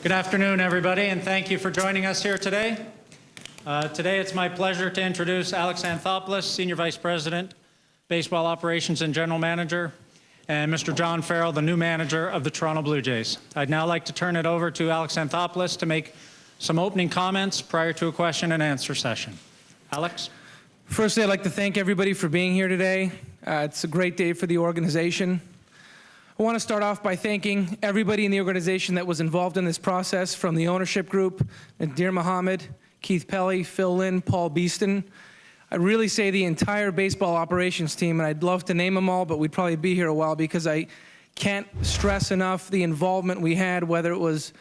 Good afternoon, everybody, and thank you for joining us here today. Today it's my pleasure to introduce Alex Anthopoulos, Senior Vice President, Baseball Operations and General Manager, and Mr. John Farrell, the new manager of the Toronto Blue Jays. I'd now like to turn it over to Alex Anthopoulos to make some opening comments prior to a question and answer session. Alex? Firstly, I'd like to thank everybody for being here today. It's a great day for the organization. I want to start off by thanking everybody in the organization that was involved in this process, from the ownership group, Nadir Mohammed, Keith Pelly, Phil Lynn, Paul Beeston. I'd really say the entire baseball operations team, and I'd love to name them all, but we'd probably be here a while because I can't stress enough the involvement we had, whether it was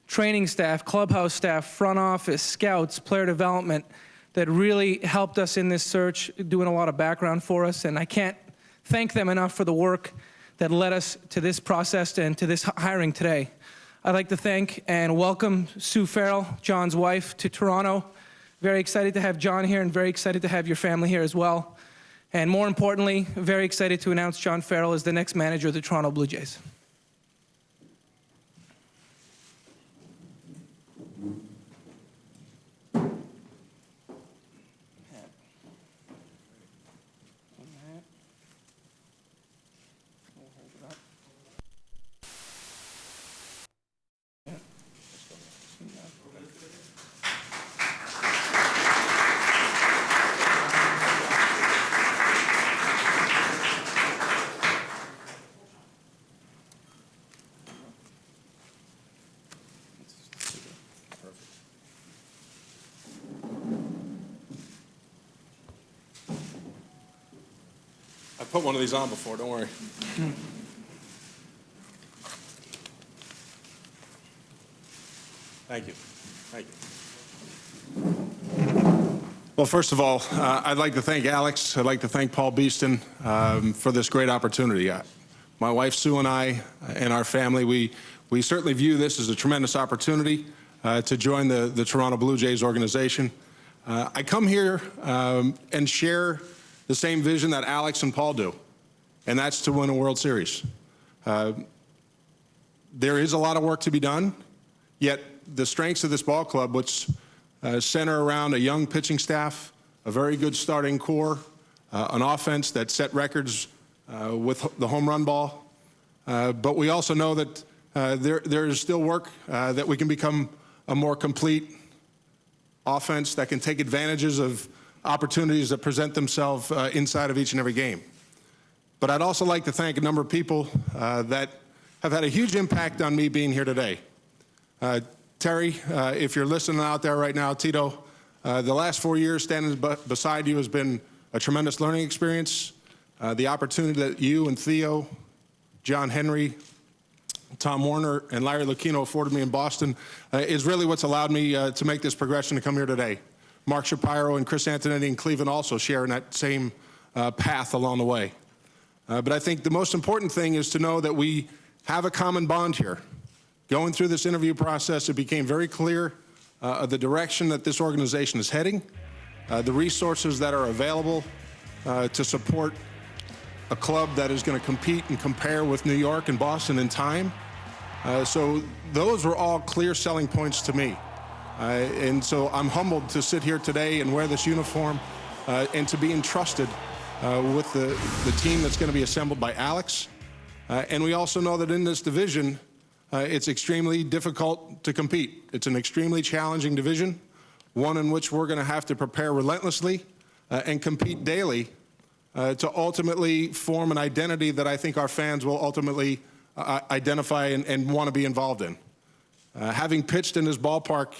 training staff, clubhouse staff, front office, scouts, player development, that really helped us in this search, doing a lot of background for us, and I can't thank them enough for the work that led us to this process and to this hiring today. I'd like to thank and welcome Sue Farrell, John's wife, to Toronto. Very excited to have John here and very excited to have your family here as well. And more importantly, very excited to announce John Farrell as the next manager of the Toronto Blue Jays. I've put one of these on before, don't worry. Thank you. Thank you. Well, first of all, I'd like to thank Alex. I'd like to thank Paul Beeston for this great opportunity. My wife Sue and I and our family, we certainly view this as a tremendous opportunity to join the Toronto Blue Jays organization. I come here and share the same vision that Alex and Paul do, and that's to win a World Series. There is a lot of work to be done, yet the strengths of this ball club, which center around a young pitching staff, a very good starting core, an offense that set records with the home run ball, but we also know that there is still work that we can become a more complete offense that can take advantages of opportunities that present themselves inside of each and every game. But I'd also like to thank a number of people that have had a huge impact on me being here today. Terry, if you're listening out there right now, Tito, the last 4 years standing beside you has been a tremendous learning experience. The opportunity that you and Theo, John Henry, Tom Warner, and Larry Lucchino afforded me in Boston is really what's allowed me to make this progression to come here today. Mark Shapiro and Chris Antonetti in Cleveland also share in that same path along the way. But I think the most important thing is to know that we have a common bond here. Going through this interview process, it became very clear the direction that this organization is heading, the resources that are available to support a club that is going to compete and compare with New York and Boston in time. So those were all clear selling points to me. And so I'm humbled to sit here today and wear this uniform and to be entrusted with the team that's going to be assembled by Alex. And we also know that in this division, it's extremely difficult to compete. It's an extremely challenging division, one in which we're going to have to prepare relentlessly and compete daily to ultimately form an identity that I think our fans will ultimately identify and want to be involved in. Having pitched in this ballpark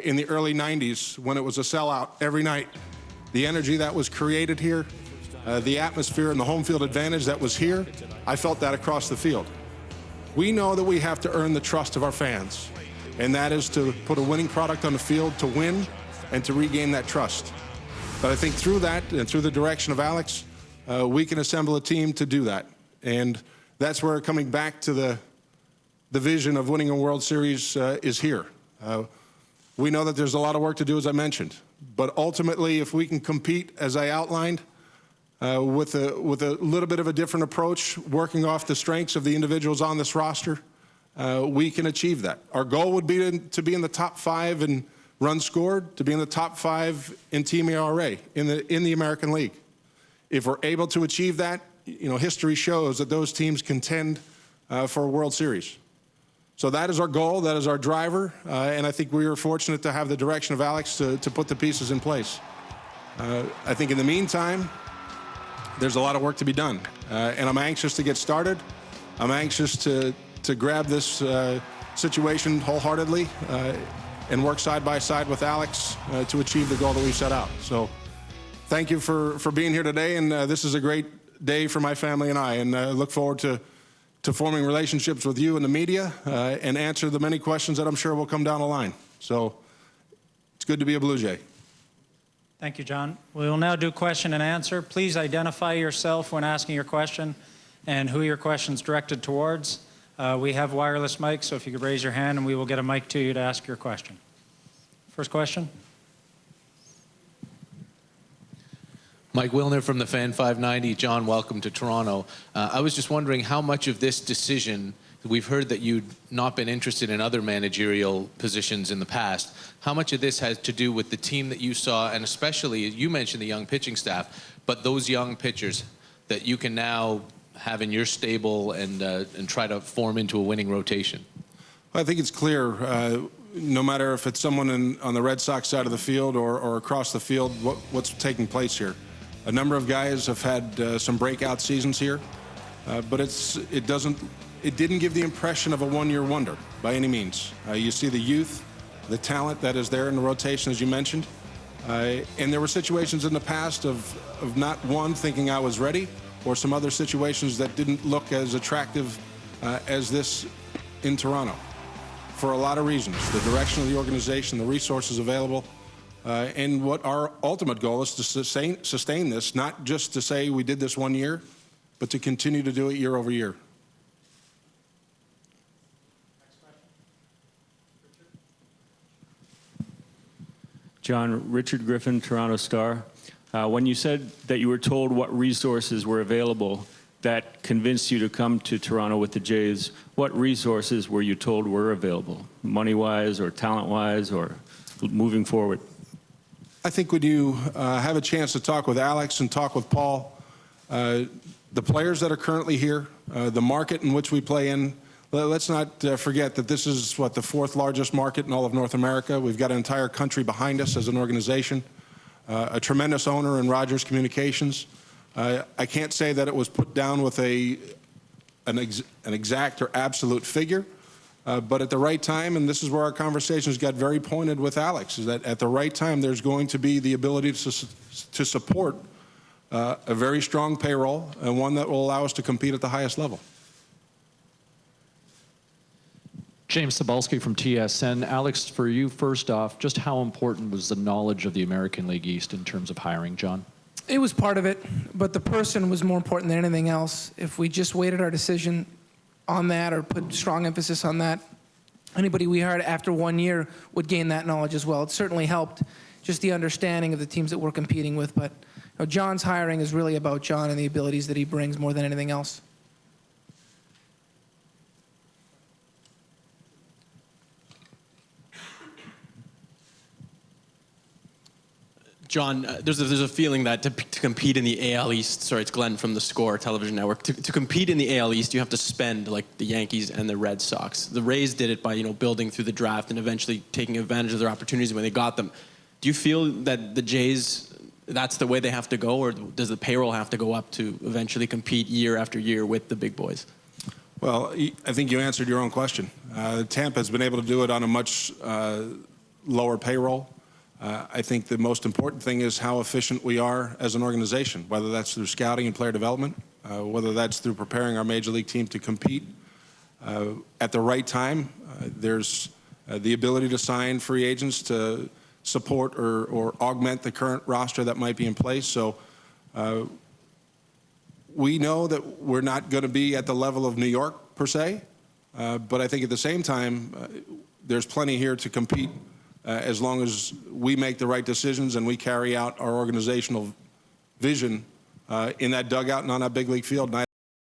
in the early 90s when it was a sellout every night, the energy that was created here, the atmosphere and the home field advantage that was here, I felt that across the field. We know that we have to earn the trust of our fans, and that is to put a winning product on the field to win and to regain that trust. But I think through that and through the direction of Alex, we can assemble a team to do that. And that's where coming back to the vision of winning a World Series is here. We know that there's a lot of work to do, as I mentioned. But ultimately, if we can compete, as I outlined, with a little bit of a different approach, working off the strengths of the individuals on this roster, we can achieve that. Our goal would be to be in the top 5 in runs scored, to be in the top 5 in team ERA in the American League. If we're able to achieve that, history shows that those teams contend for a World Series. So that is our goal, that is our driver, and I think we are fortunate to have the direction of Alex to put the pieces in place. I think in the meantime, there's a lot of work to be done, and I'm anxious to get started. I'm anxious to grab this situation wholeheartedly and work side by side with Alex to achieve the goal that we've set out. So thank you for being here today, and this is a great day for my family and I, and I look forward to forming relationships with you and the media and answer the many questions that I'm sure will come down the line. So it's good to be a Blue Jay. Thank you, John. We will now do question and answer. Please identify yourself when asking your question and who your question is directed towards. We have wireless mics, so if you could raise your hand and we will get a mic to you to ask your question. First question. Mike Wilner from the Fan 590. John, welcome to Toronto. I was just wondering how much of this decision, we've heard that you'd not been interested in other managerial positions in the past. How much of this has to do with the team that you saw, and especially, you mentioned the young pitching staff, but those young pitchers that you can now have in your stable and try to form into a winning rotation? Well, I think it's clear, no matter if it's someone on the Red Sox side of the field or across the field, what's taking place here. A number of guys have had some breakout seasons here, but it didn't give the impression of a one-year wonder by any means. You see the youth, the talent that is there in the rotation, as you mentioned, and there were situations in the past of not one thinking I was ready, or some other situations that didn't look as attractive as this in Toronto. For a lot of reasons, the direction of the organization, the resources available, and what our ultimate goal is to sustain this, not just to say we did this one year, but to continue to do it year over year. John, Richard Griffin, Toronto Star. When you said that you were told what resources were available that convinced you to come to Toronto with the Jays, what resources were you told were available, money-wise or talent-wise or moving forward? I think when you have a chance to talk with Alex and talk with Paul, the players that are currently here, the market in which we play in, let's not forget that this is, the 4th largest market in all of North America. We've got an entire country behind us as an organization, a tremendous owner in Rogers Communications. I can't say that it was put down with an exact or absolute figure, but at the right time, and this is where our conversations got very pointed with Alex, is that at the right time there's going to be the ability to support a very strong payroll and one that will allow us to compete at the highest level. James Cebulski from TSN. Alex, for you, first off, just how important was the knowledge of the American League East in terms of hiring John? It was part of it, but the person was more important than anything else. If we just weighted our decision on that or put strong emphasis on that, anybody we hired after 1 year would gain that knowledge as well. It certainly helped just the understanding of the teams that we're competing with, but John's hiring is really about John and the abilities that he brings more than anything else. John, there's a feeling that to compete in the AL East, sorry, it's Glenn from the Score television network, to compete in the AL East, you have to spend like the Yankees and the Red Sox. The Rays did it by, building through the draft and eventually taking advantage of their opportunities when they got them. Do you feel that the Jays, that's the way they have to go, or does the payroll have to go up to eventually compete year after year with the big boys? Well, I think you answered your own question. Tampa has been able to do it on a much lower payroll. I think the most important thing is how efficient we are as an organization, whether that's through scouting and player development, whether that's through preparing our major league team to compete. At the right time, there's the ability to sign free agents to support or augment the current roster that might be in place. So we know that we're not going to be at the level of New York, per se, but I think at the same time, there's plenty here to compete as long as we make the right decisions and we carry out our organizational vision in that dugout and on that big league field. And